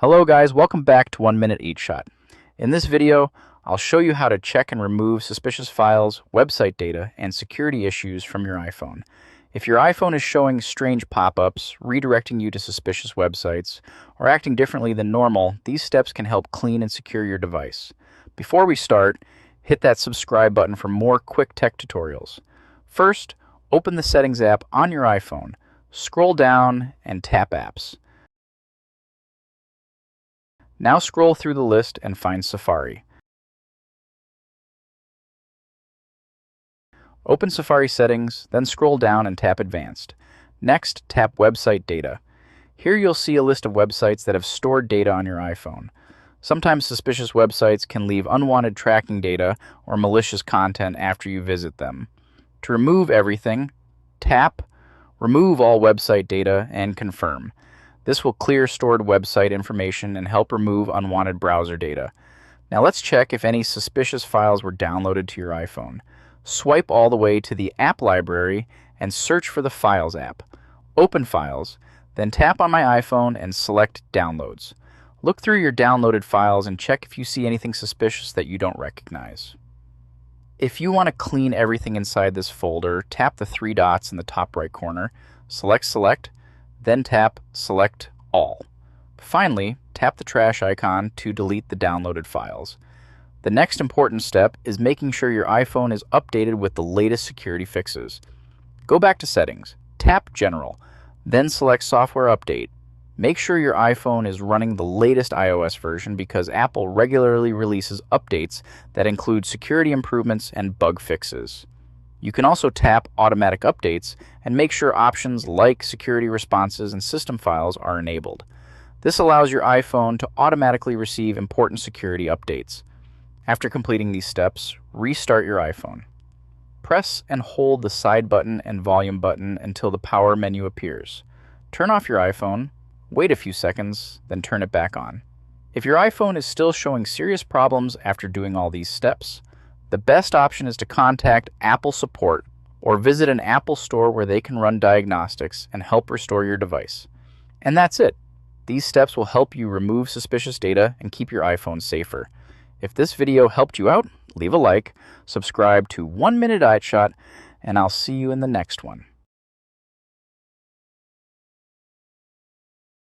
Hello guys, welcome back to 1 Minute Each Shot. In this video, I'll show you how to check and remove suspicious files, website data, and security issues from your iPhone. If your iPhone is showing strange pop-ups, redirecting you to suspicious websites, or acting differently than normal, these steps can help clean and secure your device. Before we start, hit that subscribe button for more quick tech tutorials. First, open the Settings app on your iPhone. Scroll down and tap Apps. Now scroll through the list and find Safari. Open Safari Settings, then scroll down and tap Advanced. Next, tap Website Data. Here you'll see a list of websites that have stored data on your iPhone. Sometimes suspicious websites can leave unwanted tracking data or malicious content after you visit them. To remove everything, tap Remove all website data and confirm. This will clear stored website information and help remove unwanted browser data. Now let's check if any suspicious files were downloaded to your iPhone. Swipe all the way to the App Library and search for the Files app. Open Files, then tap on my iPhone and select Downloads. Look through your downloaded files and check if you see anything suspicious that you don't recognize. If you want to clean everything inside this folder, tap the three dots in the top right corner, select, then tap Select All. Finally, tap the trash icon to delete the downloaded files. The next important step is making sure your iPhone is updated with the latest security fixes. Go back to Settings, tap General, then select Software Update. Make sure your iPhone is running the latest iOS version because Apple regularly releases updates that include security improvements and bug fixes. You can also tap Automatic Updates and make sure options like security responses and system files are enabled. This allows your iPhone to automatically receive important security updates. After completing these steps, restart your iPhone. Press and hold the side button and volume button until the power menu appears. Turn off your iPhone, wait a few seconds, then turn it back on. If your iPhone is still showing serious problems after doing all these steps, the best option is to contact Apple support or visit an Apple store where they can run diagnostics and help restore your device. And that's it. These steps will help you remove suspicious data and keep your iPhone safer. If this video helped you out, leave a like, subscribe to 1 Minute Each Shot, and I'll see you in the next one.